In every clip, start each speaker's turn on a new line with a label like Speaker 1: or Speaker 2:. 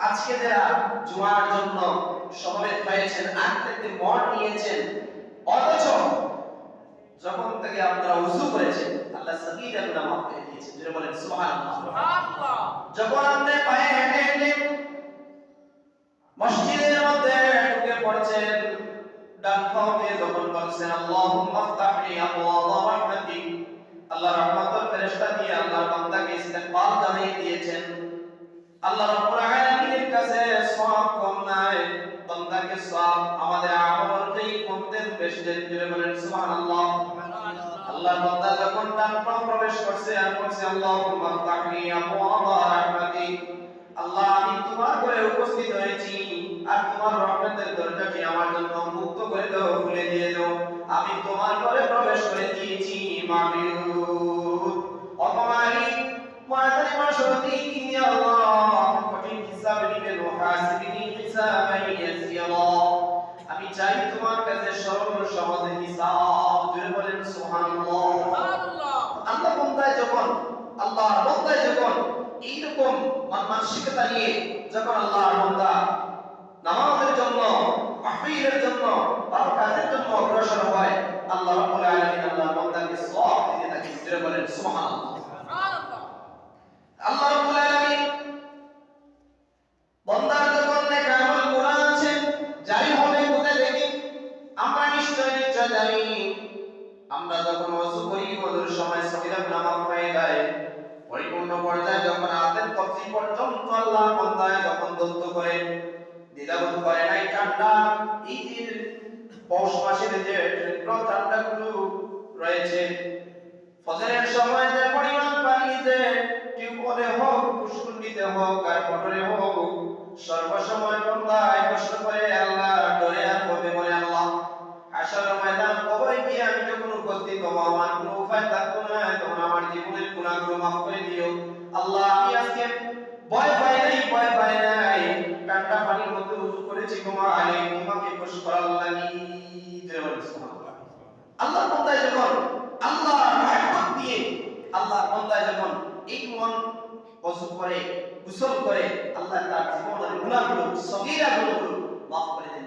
Speaker 1: আজকে যারা জুমার জন্য সমবেত হয়েছেন, আগ থেকে মন নিয়েছেন, অথচ যখন থেকে আপনারা ওযু করেছেন আল্লাহ সগীরা গুনাহ মাফ করে দিয়েছেন। যারা বলেন সুবহানাল্লাহ। সুবহানাল্লাহ। যখন আপনি পায়ে হেঁটে হেঁটে মসজিদের মধ্যে ঢুকে পড়ছেন, ডান পায়ে যখন বলছেন আল্লাহুম্মা ফতাহলি আবওয়াবা রাহমাতিক, আল্লাহ রহমতের ফেরেশতা দিয়ে আল্লাহর বান্দাকে ইস্তেকবাল জানিয়ে দিয়েছেন। আল্লাহ রাব্বুল আলামিনের কাছে সওয়াব কম নাই, বান্দাকে সওয়াব আমাদের আমল অনুযায়ী কমতেন বেশি দেন। জোরে বলেন সুবহানাল্লাহ। আল্লাহর বান্দা যখন ডান পা প্রবেশ করছে আর বলছে আল্লাহুম্মা ফতাহলি আবওয়াবা রাহমাতিক, আল্লাহ আমি তোমার ঘরে উপস্থিত হয়েছি আর তোমার রহমতের দরজাটি আমার জন্য মুক্ত করে দাও, খুলে দিয়ে দাও। আমি তোমার ঘরে প্রবেশ করে দিয়েছি। মাবিউদ অপমানি মাদারি মাশরতি ইনি আল্লাহ কঠিন হিসাব নিবে, মুহাসিবিনি হিসাবান ইয়াসিরা। আমি চাই তোমার কাছে সরল সহজ হিসাব। জোরে বলেন সুবহানাল্লাহ। সুবহানাল্লাহ। আল্লাহ বান্দায় যখন এইরকম মানসিকতা নিয়ে যখন আল্লাহর বান্দা নামাজের জন্য, মাহফিলের জন্য, ভালো কাজের জন্য অগ্রসর হয়, আল্লাহ রাব্বুল আলামিন আল্লাহর বান্দাকে সওয়াব দিতে থাকেন। জোরে বলেন সুবহানাল্লাহ। সুবহানাল্লাহ। আল্লাহ রাব্বুল আলামিন বান্দার যখন নেক আমল কোরআন আছে জারি হবে কোথায় দেখি? আমরা নিশ্চয় জানি, আমরা যখন ওযু করি ওযুর সময় সগীরা গুনাহ মাফ হয়ে যায়, পরিপূর্ণ পর্যায়ে যখন আতের কবজি পর্যন্ত আল্লাহর বান্দায় যখন দত্ত করে দ্বিধাবোধ করে নাই, ঠান্ডা এই যে পৌষ মাসের যে ঠান্ডাগুলো রয়েছে, ফজরের সময় যে পরিমাণ পানি যে টিউবওয়েলে হোক, পুষ্কুন্ডিতে হোক আর মোটরে হোক, সর্বসময় বান্দায় কষ্ট করে আল্লাহ ডরে আর বলে বলে আল্লাহ হাসরের ময়দান কবরে গিয়ে আমি যখন উপস্থিত হব আমার কোনো উপায় থাকবে না, তখন আমার জীবনের গুনাহগুলো মাফ করে দিও আল্লাহ। আমি আজকে ভয় পাই নাই, ঠান্ডা পানির মধ্যে ওযু করেছি তোমাকে খুশ করার লাগি। সুবহানাল্লাহ। আল্লাহর বান্দায় যখন আল্লাহর রহমত দিয়ে আল্লাহর বান্দায় যখন এই মন ওযু করে, গোসল করে, আল্লাহ তার জীবনের গুনাহগুলো, সগীরাগুলো মাফ করে দেন।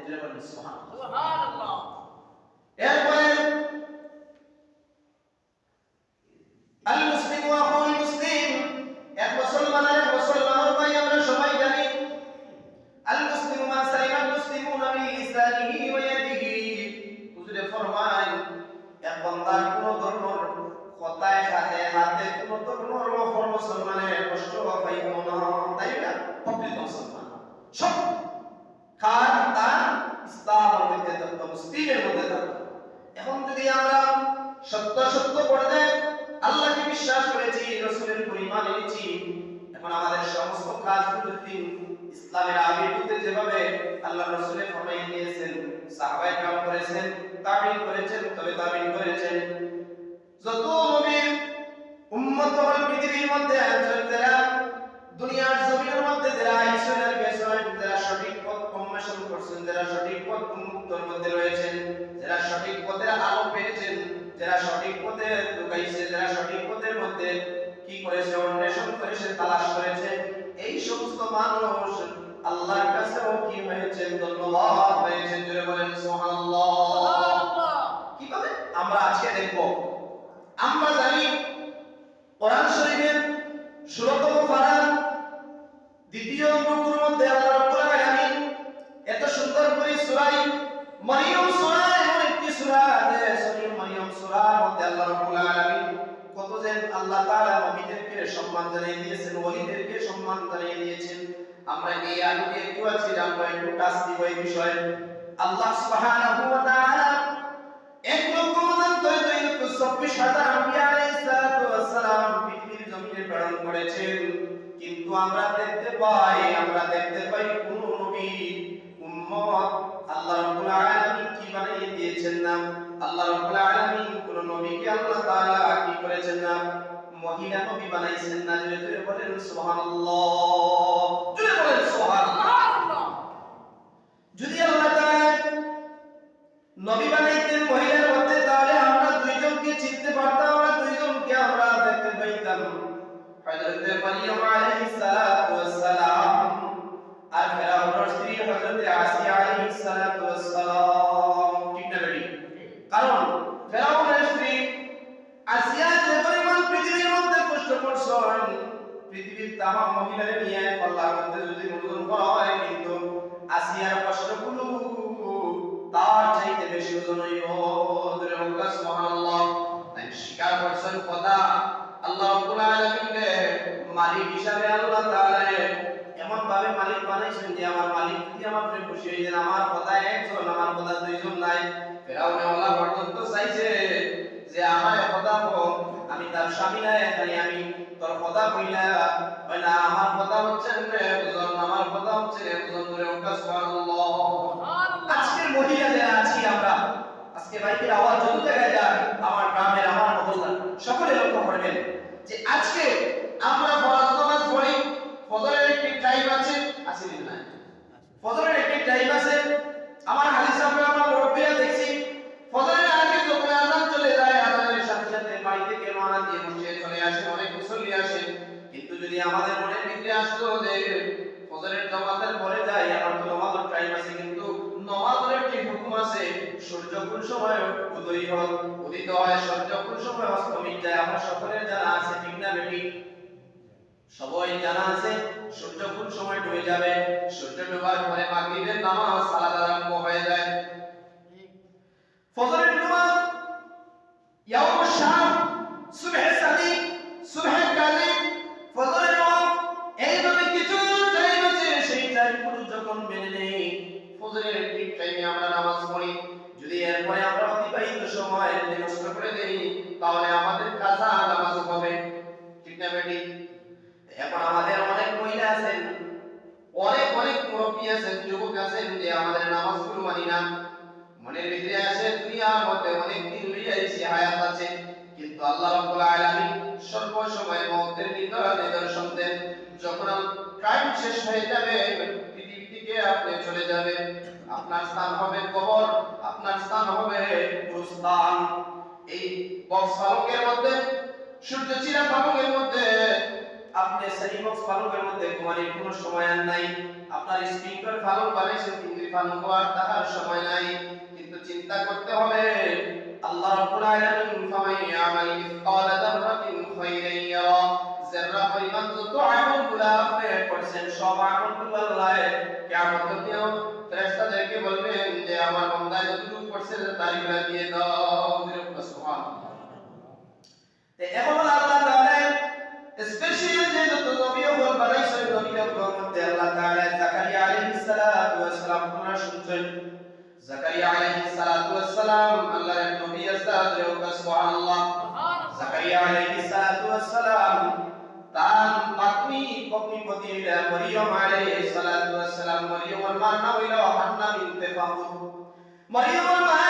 Speaker 1: সুবহানাল্লাহ। সুবহানাল্লাহ। এরপরে আল মুসলিম ওয়া আখুল মুসলিম, এক মুসলমানের ভাই আমরা সবাই জানি, আল মুসলিমু মান সালিমাল মুসলিমুনা মিন লিসানিহি ওয়া ইয়াদিহি। হুজুরে ফরমান এক বান্দার কোন ধরনের কথায় হাতে কোন ধরনের অপর মুসলমানের কষ্ট পাইব না, তাই না? প্রকৃত মুসলমান সব খান তান ইসলামের মধ্যে থাকতো, মুসলিমের মধ্যে থাকতো। এখন যদি আমরা সত্য পড়ে আল্লাহকে বিশ্বাস করেছি, রাসূলের পরিমাণ এনেছি, এখন আমাদের সমস্ত কাজগুলো দিন ইসলামের আবির্ভাবে যেভাবে আল্লাহ রাসূলের ফরমাইয়ে দিয়েছেন, সাহাবায়ে কেরাম করেছেন, তাবিঈন করেছেন, তবে তাবিঈন করেছেন, যত নবীর উম্মত হল পৃথিবীর মধ্যে যারা দুনিয়ার জমিনের মধ্যে যারা ঈশ্বরের পেছনে যারা সঠিক পথ অন্বেষণ করছেন, যারা সঠিক পথ উন্মুক্তর মধ্যে রয়েছেন, যারা সঠিক পথের আলো পেয়েছেন, যারা সঠিক পথে ঢুকাইছে, যারা সঠিক পথের মধ্যে কি করেছে, অন্বেষণ করেছে, তালাশ করেছে, এই সমস্ত মানুষ আল্লাহর কাছেও কি হয়েছে? ধন্যবাদ হয়েছে। জোরে বলেন সুবহানাল্লাহ। কিভাবে আমরা আজকে দেখব, আমরা জানি কোরআন শরীফের 16তম পারার 2য় রুকুর মধ্যে আল্লাহ রাব্বুল আলামিন এত সুন্দর করে সূরা মারইয়াম সূরা এমন একটি সূরা যে সূরা মারইয়াম সূরার মধ্যে আল্লাহ রাব্বুল আলামিন কত যে আল্লাহ তাআলা নবীদেরকে সম্মান জানিয়ে দিয়েছেন, ওলিদেরকে সম্মান জানিয়ে দিয়েছেন। আমরা এই আলোকে একটু জানবো, একটু টাচ দিব এই বিষয়ে। আল্লাহ সুবহানাহু ওয়া তাআলা 1,24,000 আম্বিয়া আলাইহিস সালাতু ওয়াস সালাম পৃথিবীর জমিনে প্রেরণ করেছেন, কিন্তু আমরা দেখতে পাই কোন নবী উম্মত আল্লাহ রাব্বুল আলামিন কি বানিয়ে দিয়েছেন না, আল্লাহ রাব্বুল আলামিন কোন নবীকে আল্লাহ তাআলা কি করেছেন না, মহিলা নবী বানাইছেন না। জোরে বলেন সুবহানাল্লাহ। জোরে বলেন সুবহানাল্লাহ। যদি আল্লাহ তাআলা নবী বানাইতেন মহিলার মধ্যে, তাহলে আমরা দুইজনকে চিনতে পারতাম, আমরা দুইজনকে আমরা দেখতে পাইতাম। হযরত মারইয়াম আলাইহিস সালাতু ওয়াস সালাম পাল্লার মধ্যে যদি ওজন করা হয় কিন্তু আসিয়ার কষ্টগুলো তার চাইতে বেশি ওজন হইব। ধরে বলবা সুবহানাল্লাহ। তাই স্বীকার করছেন খোদা আল্লাহ রাব্বুল আলামিনের মালিক হিসাবে আল্লাহ তাআলা এমন ভাবে মালিক বানাইছেন যে আমার মালিক যদি আমার উপরে খুশি হয়ে যায়, আমার খোদা একজন, আমার খোদা দুইজন নাই। ফেরাউনে আল্লাহ পর্যন্ত চাইছে যে আমার খোদা হোক, আমি তার স্বামী নাই, খালি আমি তোর খোদা কইলা হয় না, আমার খোদা হচ্ছেন একজন, আমার খোদা হচ্ছেন একজন। ধরে বলবা সুবহানাল্লাহ। আজকের মহিলা যারা আছি আমরা, আজকে মাইকের আওয়াজ যত জায়গায় যায়, আমার গ্রামের, আমার মহল্লার সকলে লক্ষ্য করবেন যে আজকে আমরা ফরজ নামাজ পড়ি, ফজরের একটি টাইম আছে, আছে না? ফজরের একটি টাইম আছে। আমার হাদিস আমরা আমার মুরব্বিরা দেখছি ফজরের আগে যখন আযান চলে যায়, আযানের সাথে সাথে বাড়ি থেকে রওনা দিয়ে মসজিদে চলে আসে, অনেক মুসল্লি আসে। কিন্তু যদি আমাদের মনের ভিতরে আসতো যে ফজরের নামাজের পরে যাই, আমার তো নামাজের টাইম আছে, কিন্তু নামাজের একটি হুকুম আছে, সূর্য কোন সময় উদয় হয়, উদিত হয়, সূর্য কোন সময় অস্তমিত যায়, আমরা সকলের জানা আছে, ঠিক না বেটি? সবাই জানা আছে সূর্য কোন সময় ডুবে যাবে, সূর্য ডোবার পরে মাগরিবের নামাজ সালাত আরম্ভ হয়ে যায়। ফজরের নামাজ ইয়াউম শাম, সুবহে সাদিক, সুবহে কাযিব, ফজরের নামাজ এইভাবে কিছু টাইম আছে, সেই টাইমগুলো যখন মেনে নেই, ফজরের ঠিক টাইমে আমরা নামাজ পড়ি, যদি এরপরে আমরা অতিবাহিত সময় যদি নষ্ট করে দেই, তাহলে আমাদের কাজা নামাজ হবে, ঠিক না বেটি? এখন আমাদের অনেক মহিলা আছেন, অনেক অনেক মুরব্বী আছেন, যুবক আছেন যে আমাদের নামাজগুলো মানি না। মনের ভিতরে আসে দুনিয়ার মধ্যে অনেক দিন রয়েছে, হায়াত আছে, কিন্তু আল্লাহ রাব্বুল আলামিন সর্ব সময় মওতের নিদর্শন দেন। যখন টাইম শেষ হয়ে যাবে, পৃথিবী থেকে আপনি চলে যাবেন, আপনার স্থান হবে কবর, আপনার স্থান হবে গুরুস্থান। এই বক্স পালকের মধ্যে, সূর্য চিরা পালকের মধ্যে, আপনি সেই বক্স পালকের মধ্যে ঘুমানোর কোনো সময় আর নাই। আপনার স্পিকার পালক বানাইছেন, কিন্তু পালক আর তাহার সময় নাই। কিন্তু চিন্তা করতে হবে আল্লাহ রাব্বুল আলামিন ফামান ইয়ামাল মিসকালা যাররাতিন খায়রান ইয়ারা, যাররা পরিমাণ যত আমলগুলো আপনি করেছেন সব আমলগুলো আল্লাহ কিয়ামতের দিন ফেরেশতাদেরকে বলবেন যে আমার বান্দা যতটুকু করছে তারিখটা দিয়ে দাও। সুবহানাল্লাহ। এখন আল্লাহ তাআলা স্পেশাল যে যত নবী ও বানাইছেন, নবীদের মধ্যে আল্লাহ তাআলা জাকারিয়া আলাইহিস সালাতু ওয়াস সালাম আপনারা শুনছেন। জাকারিয়া আলাইহিস সালাতু ওয়াস সালাম আল্লাহর নবী আস্তাগফিরু সুবহানাল্লাহ। জাকারিয়া আলাইহিস সালাতু ওয়াস সালাম তার পত্নী পতিরা মরিয়ম আলাইহিস সালাতু ওয়াস সালাম, মরিয়মের মার নাম হইল হান্না বিনতে ফাহুদ। মরিয়মের মা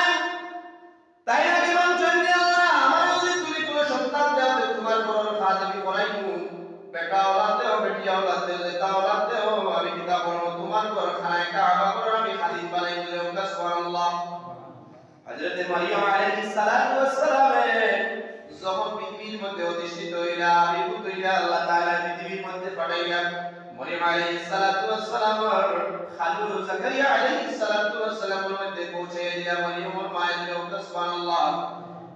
Speaker 1: তাই না কি বলছেন যে আল্লাহ আমার যদি তুমি কোনো সন্তান দাও, তোমার বড় কাজ আমি করাইবো, বেটা औलाद দেও, বেটি औलाद দেও, যেটা औलाद দেও আমি কিতা করব, তোমার ঘর খানায় কাবা ঘর আমি খালিদ বানাইবো। সুবহানাল্লাহ। হযরত মরিয়ম আলাইহিস সালাতু ওয়াস সালাম যখন পৃথিবীর মধ্যে অধিষ্ঠিত হইলা, আবির্ভূত হইলা, আল্লাহ তাআলা পৃথিবীর মধ্যে পাঠাইলা। মরিয়ম আলাইহিস সালাতু ওয়াস সালাম খালু জাকারিয়া আলাইহিস সালাতু ওয়াস সালামের মধ্যে পৌঁছে দিলা। মরিয়মের মা দিল সুবহানাল্লাহ।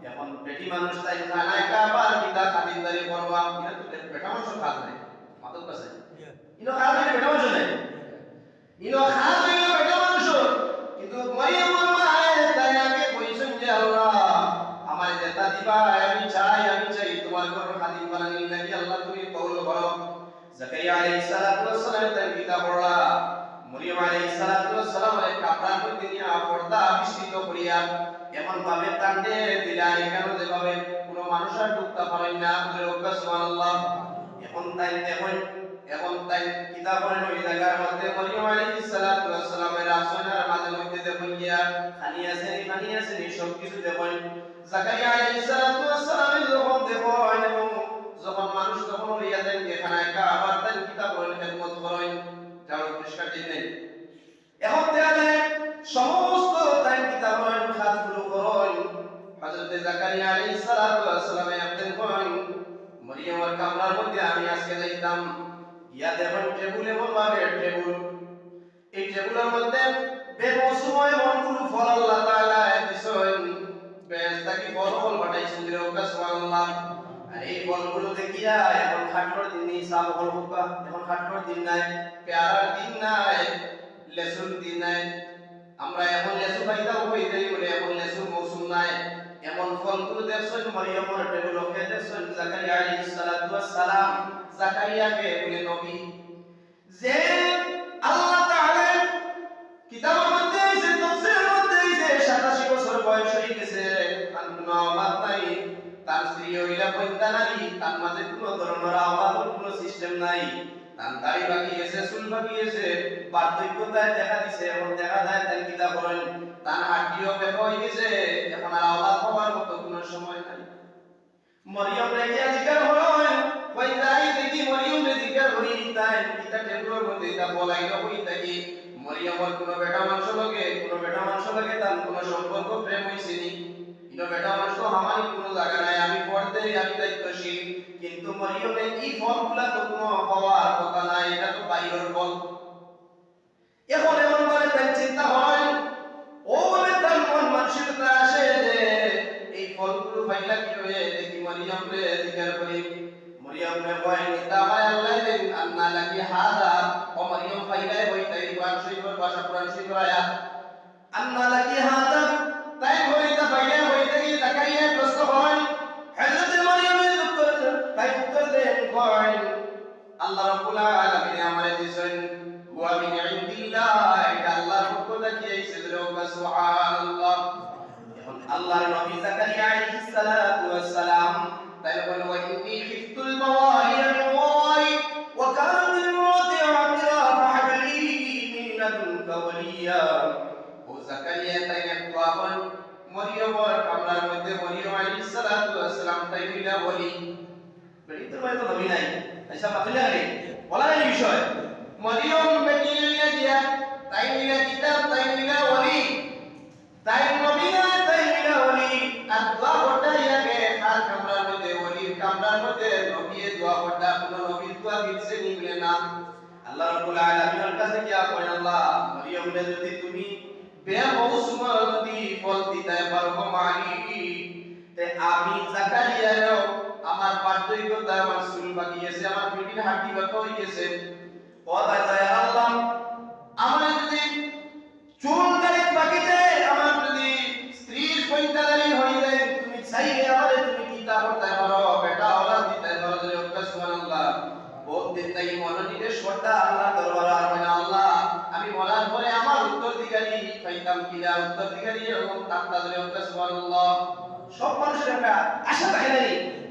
Speaker 1: এখন বেটি মানুষ তাই খানায় কাবার কিতা খাতিরদারি করবা, এটা তো বেটা মানুষ কাজ নাই, মাতক আছে ইনো কাজ নাই, বেটা মানুষ নাই, ইনো কাজ নাই বেটা মানুষ। কিন্তু মরিয়মের মা তাই আগে কইছেন যে আল্লাহ আমার যেটা দিবা আমি চাই তোমার ঘর খাদিম বানানোর লাগি আল্লাহ তুমি কবুল করো। জাকারিয়া আলাইহিস সালাতু ওয়াস সালাম তার পিতা বড়া মরিয়ম আলাইহিস সালাতু ওয়াস সালামের কাপড় মধ্যে নিয়ে পর্দা আবিষ্কৃত করিয়া এমন ভাবে টানতে দিলা এখানে যেভাবে কোনো মানুষ আর ঢুকতে পারে না। সুবহানাল্লাহ। এখন তাই কিতাবের ওই জায়গার মধ্যে মরিয়ম আলাইহিস সালাতু ওয়াস সালামের আসনার মাঝে মধ্যে দেখুন গিয়া খানি আছে সব কিছু দেখুন। জাকারিয়া আলাইহিস সালাতু ওয়াস সালামের যখন দেখুন এবং যখন মানুষ যখন হইয়া দেন এখানে একটা আবার তার কিতাবের খেদমত করেন, যারা পরিষ্কার দিতেন। এখন দেখা যায় সমস্ত তাই কিতাবের কাজগুলো করেন। হযরত জাকারিয়া আলাইহিস সালাতু ওয়াস সালাম আপনি করেন মরিয়মের কামরার মধ্যে আমি আজকে যাইতাম, ইয়া দেখুন টেবিল এমন ভাবে টেবিল, এই টেবিলের মধ্যে বেমৌসুমে মনগুলো ফল আল্লাহ তাআলা দিছেন, বেশ তাকি ফল পাঠাইছেন। সুবহানাল্লাহ। আর এই ফলগুলো দেখিয়া এখন খাটর দিন নেই, সাল হল হোকা, এখন খাটর দিন নাই, পেয়ারার দিন নাই, লেসুর দিন নাই। আমরা এখন লেসু খাইতাম হইতেই বলে এখন লেসুর মৌসুম নাই। এমন ফলগুলো দেখছেন মরিয়মের টেবিল ওকে দেখছেন জাকারিয়া আলাইহিস সালাতু ওয়াস সালাম জাকারিয়াকে বলে নবী যে আল্লাহ তাআলা কিতাবের মধ্যে আছে, তাফসীরের মধ্যে আছে 87 বছর বয়স হয়ে গেছে, তার কোনো আওলাদ নাই, তার স্ত্রী হইলা বন্ধা নারী, তার মাঝে কোনো ধরনের আওলাদের কোনো সিস্টেম নাই, তার দাড়ি বাকি আছে, চুল বাকি আছে, বার্ধক্যতায় দেখা দিছে, এখন দেখা যায় তার কিতাব করেন তার হাড়িও বের হয়ে গেছে, এখন আর আওলাদ হওয়ার মতো কোনো সময় নাই। মরিয়ম রেখে জিকার হলেন কই যাই দেখি মরিয়ম রে জিকার হই তাই কিতা টেবুলের মধ্যে তা বলাইলো হই থাকি মরিয়মের কোনো বেটা মানুষ লগে তার কোনো সম্পর্ক প্রেম হইছে নি, ইনো বেটা মানুষ তো আমারই কোনো জায়গা নাই, আমি পড়তে আমি দায়িত্বশীল, কিন্তু মরিয়মের এই ফলগুলা তো কোনো হওয়ার কথা নাই, এটা তো বাইরের ফল। এখন এমন করে তার চিন্তা হয়, ও বলে তার মন মানসিকতা আসে যে এই ফলগুলো পাইলা কি হয়ে দেখি মরিয়ম রে জিকার করি। মরিয়ম রে কয় নিতা আমার আল্লাহ দেন আন্না লাকি হাদা, ও মরিয়ম পাইলাই হইতাই কোরআন শরীফের ভাষা, কোরআন শরীফের আয়াত আন্না লাকি হাদা, তাই হইতা পাইলাই হইতাই জাকারিয়া প্রশ্ন করেন, হযরত মরিয়মের উত্তর দেন কয় আল্লাহ রাব্বুল আলামিন আমারে দিছেন ওয়া মিন ইনদিল্লাহ, এটা আল্লাহর পক্ষ থেকে এসেছে, সুবহানাল্লাহ। এখন আল্লাহর নবী জাকারিয়া আলাইহিস সালাতু ওয়াস সালাম তাই বলেন ওয়া ইন্নী খিফতুল মাওয়ালিয়া মিন ওয়ারাই ওয়া কানাত ইমরাতি আকিরা ফাহাবলি মিন লাদুনকা ওয়ালিয়া। ও জাকারিয়া তাই দোয়া করেন মরিয়মের কামরার মধ্যে মরিয়ম আলাইহিস সালাতু ওয়াস সালাম তাই হইলা বলি বেটি তো নবী নাই, আচ্ছা মাতলে আরে বলা নাই বিষয় মরিয়ম বেটি হইলা দিয়া তাই হইলা কিতাব, তাই হইলা ওলি, তাই নবী না তাই হইলা ওলি। আর দোয়া করতে ইয়াকে আর কামরার মধ্যে ওলির কামরার মধ্যে নবী দোয়া করতে কোনো নবীর দোয়া দিচ্ছে নিবলে না। আল্লাহ রাব্বুল আলামিনের কাছে কি করেন, আল্লাহ মরিয়ম রে যদি তুমি বেমৌসুমা যদি ফল দিতে পারো মানি তে আমি জাকারিয়ারও আমার বার্ধক্যতা, আমার চুল বাকি আছে, আমার পিঠির হাড়ি বাকি হয়ে গেছে, কথা যায় আল্লাহ আমার যদি চুল দাড়ি বাকি যায়, আমার যদি স্ত্রী পয়তাদারি হয়ে যায়, তুমি চাইলে আমারে তুমি কিতাব করতে পারো, বেটা ওলা দিতে পারো, যদি সুবহানাল্লাহ। বহুত দিন তাই মনোনিবেশ করতে আল্লাহ দরবারে আর মানে আল্লাহ আমি বলার পরে আমার উত্তরাধিকারী পাইতাম কিনা, উত্তরাধিকারী এরকম তাকতা যদি সুবহানাল্লাহ। সব মানুষের একটা আশা থাকে না,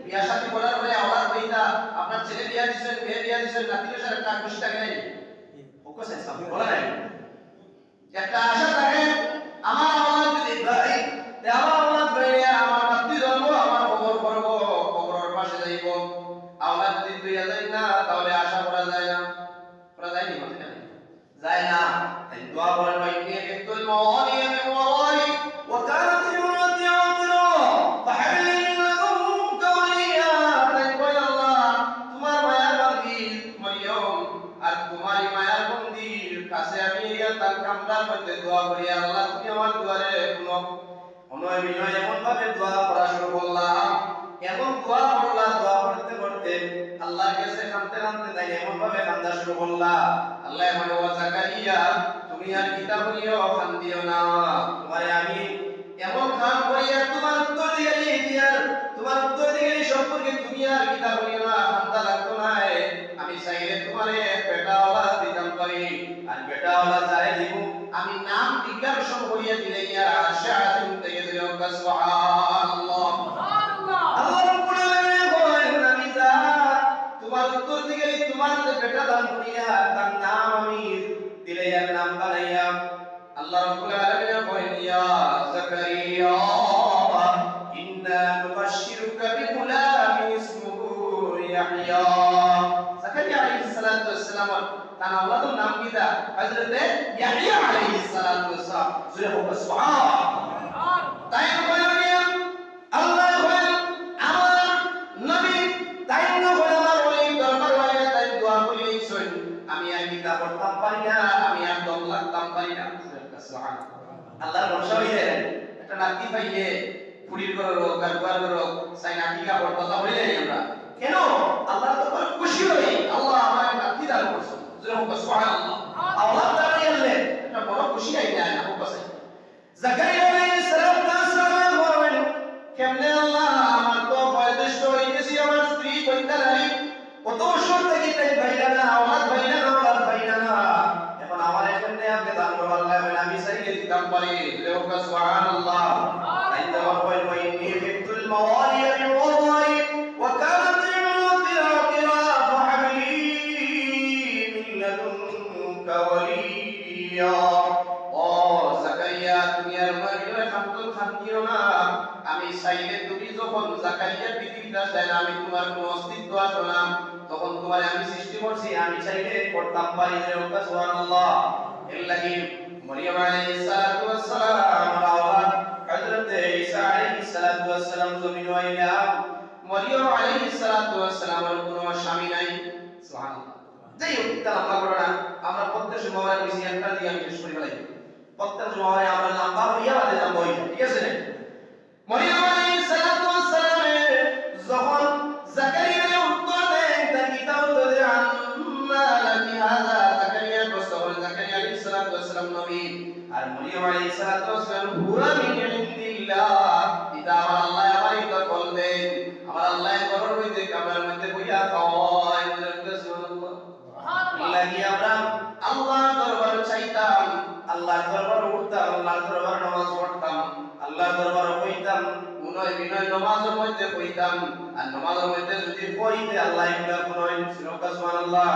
Speaker 1: বিয়া শাদী করার পরে আওলাদ হইতা, আপনার ছেলে বিয়া দিবেন, মেয়ে বিয়া দিবেন, নাতির সাথে একটা খুশি থাকে না, ওকে সেন্স আপনি বলা নাই, একটা আশা থাকে আমার আওলাদ যদি ভাই তে আমার আওলাদ ভাইয়া আমার নাতি জন্ম আমার কবর করব, কবরের পাশে যাইব, আওলাদ যদি তুই যায় না তাহলে আশা করা যায় না, করা যায় নি মানে যায় না। তাই দোয়া করেন ওয়াইনি ইফতুল মাওয়ালিয়া মিন ওয়ারাই ওয়া কানাত ইমরাতি আকিরা ফাহাবলি মিন লাদুনকা ওয়ালিয়া। তাই কই আল্লাহ তোমার মায়ার বান্দি মরিয়ম আর তোমার মায়ার বান্দির কাছে আমি ইয়া তার কামরার মধ্যে দোয়া করি, আল্লাহ তুমি আমার দুয়ারে শুনো। অনয় বিনয় এমন ভাবে দোয়া করা শুরু করলাম, এমন দোয়া করলাম, দোয়া করতে করতে আল্লাহর কাছে কাঁদতে কাঁদতে তাই এমন ভাবে কান্দা শুরু করলাম, আল্লাহ মানে ও জাকারিয়া তুমি আর কিতাব নিও খান দিও না, তোমারে আমি এমন খান করিয়া তোমার উত্তরাধিকারী দিয়ার, তোমার উত্তরাধিকারী সম্পর্কে তুমি আর কিতাব নিও না, খান্দা লাগতো না, আমি চাইলে তোমারে বেটাওয়ালা দিতাম পারি, আর বেটাওয়ালা যারে দিব আমি নাম ডিক্লারেশন করিয়া দিলে ইয়ার আরশে আজিম থেকে দিলে সুবহানাল্লাহ। আল্লাহ রাব্বুল আলামিন বলেন আমি যা তোমার উত্তরাধিকারী তোমার বেটা দান করিয়া তার নাম আমি দিলে ইয়ার নাম বানাইয়া। আল্লাহ রাব্বুল আলামিন বলেন ইয়া জাকারিয়া ইন্না নুবাশশিরুকা বিগুলামিন ইসমুহু ইয়াহইয়া। জাকারিয়া আলাইহিস সালাতু ওয়াস সালাম তার আওলাদের নাম কি দা হযরত ইয়াহইয়া আলাইহিস সালাতু ওয়াস সালাম, সুরে হোক সুবহান। তাই বলেন আল্লাহ বলেন আমার নবী তাই বলেন আমার ওই দরবার ওয়ালা তাই দোয়া করিয়েছেন, আমি আর কিতাব পড়তাম পারি না, আমি আর দম লাগতাম পারি না, সুবহান। আল্লাহর ভরসা হইলে একটা নাতি পাইলে ফুড়ির করে রোগ আর দুয়ার করে রোগ সাইনা টিকা পড় কথা বলি নাই আমরা কেন আল্লাহ তো বড় খুশি হই আল্লাহ আমার নাতি দান করছেন যেরকম সুবহানাল্লাহ আল্লাহ তাআলা বললেন এটা বড় খুশি আইনা না বসে জাকারিয়া আলাইহিস সালাম বলেন কেমনে আল্লাহ আমার তো বয়োজ্যেষ্ঠ হয়ে গেছি আমার স্ত্রী কন্যা নারী কত বছর থেকে তাই ভাইরা না আমার ভাইরা না আমার ভাইরা না এখন আমার কেমনে আপনি দান করবেন আল্লাহ আমি চাইলে দিতাম পারি যেরকম সুবহানাল্লাহ عندما قال وإني خفت الموالي من ورائي وكانت امرأتي عاقرا فهب لي من لدنك وليا জাকারিয়া দুনিয়ার মধ্যে খামতুল খামতিও না আমি চাইলে তুমি যখন জাকারিয়া পৃথিবীতে আসলে আমি তোমার কোনো অস্তিত্ব আসলো তখন তোমার আমি সৃষ্টি করছি আমি চাইলে করতাম পারি যেরকম সুবহানাল্লাহ এর লাগি মরিয়ম আলাইহিস সালাতু ওয়াস সালাম আওয়াজ হযরত ঈসা আলাইহিস সালাতু ওয়াস সালাম জমিন হইলা মরিয়ম আলাইহিস সালাতু ওয়াস সালামের কোনো স্বামী নাই সুবহানাল্লাহ যাই হোক তার আল্লাহ বড় না আমরা প্রত্যেক সময় কইছি একটা দিয়ে আমি শেষ করে ফেলাই প্রত্যেক সময় আমরা লম্বা হইয়া বাদে যাব ঠিক আছে না মরিয়ম আলাইহিস সালাতু ওয়াস সালামের যখন জাকারিয়া উত্তর দেন তার কিতাব ধরে আম্মা লাকি হাযা জাকারিয়া প্রশ্ন করেন জাকারিয়া আলাইহিস সালাতু ওয়াস সালাম নবী আর মরিয়ম আলাইহিস সালাতু ওয়াস সালাম হুয়া মিন ইনদিল্লাহ এটা আমার আল্লাহ আমারই দখল দেন আমার আল্লাহ ঘরের মধ্যে কামরার মধ্যে বইয়া খাওয়ায় সুবহানাল্লাহ লাগি আমরা আল্লাহর দরবারে চাইতাম আল্লাহর দরবারে উঠতাম আল্লাহর দরবারে নামাজ পড়তাম আল্লাহর দরবারে কইতাম উনয় বিনয় নামাজের মধ্যে কইতাম আর নামাজের মধ্যে যদি কইতে আল্লাহ ইবলা কোনয় সুবহানাল্লাহ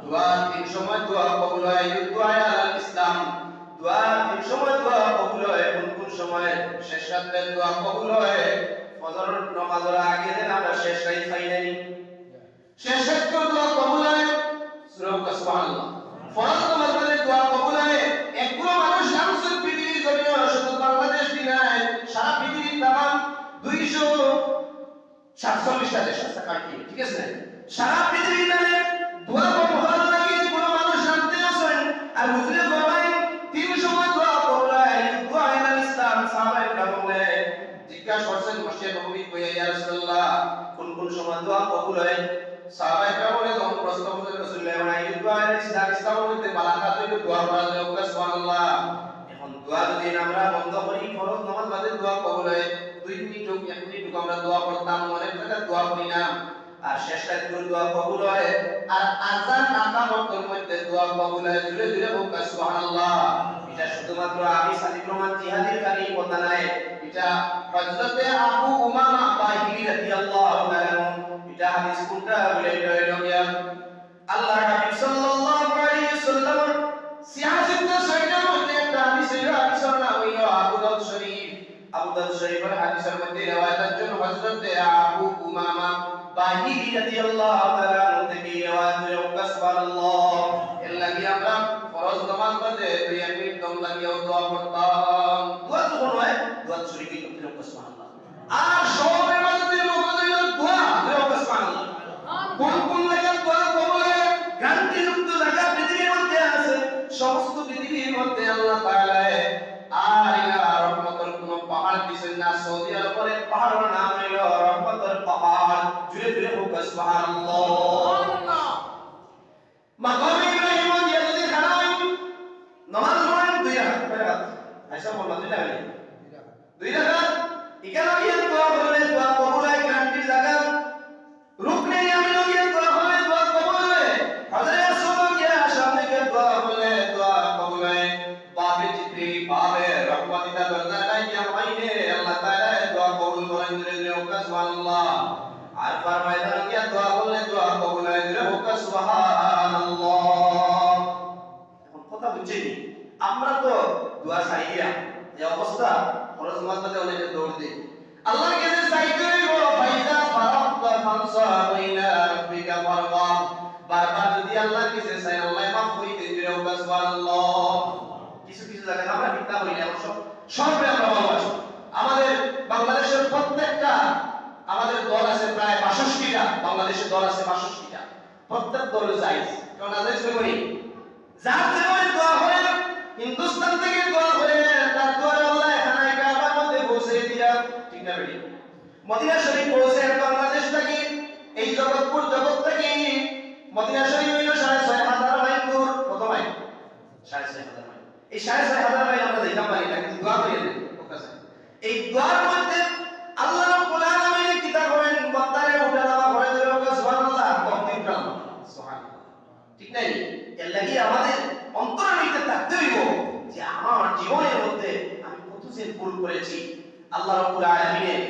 Speaker 1: দোয়া তিন সময় দোয়া কবুল হয় দোয়া আল ইসলাম দোয়া তিন সময় দোয়া কবুল হয় কোন সময় শেষ রাতের দোয়া কবুল হয় ফজর নামাজের আগে যেন আমরা শেষ রাত খাই নাই শেষ রাতের দোয়া কবুল হয় সুবহানাল্লাহ ফরজ নামাজের দোয়া কবুল হয় একগুলো মানুষ নামসুল পৃথিবীর জমিনে শুধু বাংলাদেশ দিনায় সারা পৃথিবীর তামাম 247টা দেশ আছে কাটি ঠিক আছে সারা পৃথিবীর নামে দোয়া কবুল হওয়ার লাগে কোন মানুষ জানতে আছেন আর হুজুরে ফরমায় তিন সময় দোয়া কবুল হয় দোয়া আল ইসলাম সাহাবায়ে কেরাম জিজ্ঞাসা করছেন মসজিদে নববী কইয়া ইয়া রাসূলুল্লাহ কোন সময় দোয়া কবুল হয় সাহাবায়ে কেরাম যখন প্রশ্ন করলেন রাসূলুল্লাহ দোয়া আল ইসলাম ইসলামের মধ্যে বালাকাত হইল দোয়া করা যায় সুবহানাল্লাহ এখন দোয়া যদি আমরা বন্ধ করি ফরজ নামাজ বাদে দোয়া কবুল হয় 2 মিনিট হোক 1 মিনিট হোক আমরা দোয়া করতাম অনেক জায়গা দোয়া করি না আর শেষ রাতে দোয়া কবুল হয় আর আযান আকামতের মধ্যে দোয়া কবুল হয় জুড়ে জুড়ে হোক সুবহানাল্লাহ এটা শুধুমাত্র আমি সাদিক রহমান জিহাদির কারি কথা নাই এটা হযরতে আবু উমামা বাহিলি রাদিয়াল্লাহু তাআলা এটা হাদিস কোনটা বলে হইল গিয়া আল্লাহর হাবিব সাল্লাল্লাহু আলাইহি ওয়াসাল্লাম সিয়াসিত শরীফের মধ্যে একটা হাদিসের নাম হইল আবু দাউদ শরীফের হাদিসের মধ্যে riwayat জন্য হযরতে আবু উমামা বাহিলি রাদিয়াল্লাহু তাআলা থেকে riwayat হইল সুবহানাল্লাহ এর লাগি আমরা ফরজ নামাজ পড়তে 2 মিনিট দম লাগিয়ে দোয়া করতাম দোয়া তো কোন হয় দোয়া শরীফে করতে সুবহানাল্লাহ আর সব ইবাদতের মধ্যে হইল দোয়া সুবহানাল্লাহ কোন লাগা দোয়া কবুল হয় গ্যারান্টিযুক্ত জায়গা পৃথিবীর মধ্যে আছে সমস্ত পৃথিবীর মধ্যে আল্লাহ তাআলা আর ইলা রহমতের কোন পাহাড় দিবেন না সৌদি আরবের পাহাড়ের নাম হইল রহমতের পাহাড় জুড়ে জুড়ে হোক সুবহানাল্লাহ সুবহানাল্লাহ মাকাম ইব্রাহিম দিয়ে যদি খানাই নামাজ পড়েন 2 রাকাত আয়েশা বললেন 2 রাকাত এখানে গিয়ে দোয়া করলে দোয়া কবুল হয় গ্যারান্টির জায়গা রুকনে আমি গিয়ে দোয়া করলে দোয়া কবুল হয় হযরত সুবহান গিয়ে সামনে গিয়ে দোয়া করলে দোয়া কবুল হয় বাবে জিবরিল বাবে রহমতিতা দরজা নাই যে হইলে আল্লাহ তাআলা দোয়া কবুল করেন দিলে হোক সুবহানাল্লাহ আর ফরমাইলেন গিয়ে দোয়া করলে দোয়া কবুল হয় দিলে হোক সুবহানাল্লাহ এখন কথা বুঝছেন আমরা তো দোয়া চাইয়া এই অবস্থা ফরজ নামাজে অনেকে দৌড় দেয় আল্লাহর কাছে চাইতে হইব ফাইদা ফারাক্তা ফানসাব ইলা রাব্বিকা ফারগাব বারবার যদি আল্লাহর কাছে চাই আল্লাহ মাফ করে দিবে সুবহানাল্লাহ কিছু জায়গায় আমরা মিথ্যা বলি না সবরে আমরা ভালোবাসি আমাদের বাংলাদেশের প্রত্যেকটা আমাদের দল আছে প্রায় 62টা বাংলাদেশের দল আছে 62টা প্রত্যেক দলে যাইজ কারণ আজ করি যার যেমন দোয়া করে হিন্দুস্তান থেকে দোয়া করে তার দোয়া আল্লাহ এখানে কাবার মধ্যে বসে দিয়া ঠিক মদিনা শরীফ পৌঁছে বাংলাদেশ থেকে এই জগৎপুর জগৎ থেকে মদিনা শরীফ হইল 6,500 মাইল দূর। কত মাইল? 6,500 মাইল। এই 6,500 মাইল আমরা যাইতাম পারি না, কিন্তু দোয়া করি না। এই দোয়ার মধ্যে আল্লাহ রাব্বুল আলামিন কিতাব করেন বান্দারে উঠে নামা করে দিল সুবহানাল্লাহ, তাকবীর আল্লাহ সুবহানাল্লাহ। ঠিক নাই? এর লাগি আমাদের অন্তরের মধ্যে থাকতে হইব যে আমার জীবনের মধ্যে আমি কত যে ভুল করেছি। আল্লাহ রাব্বুল আলামিনের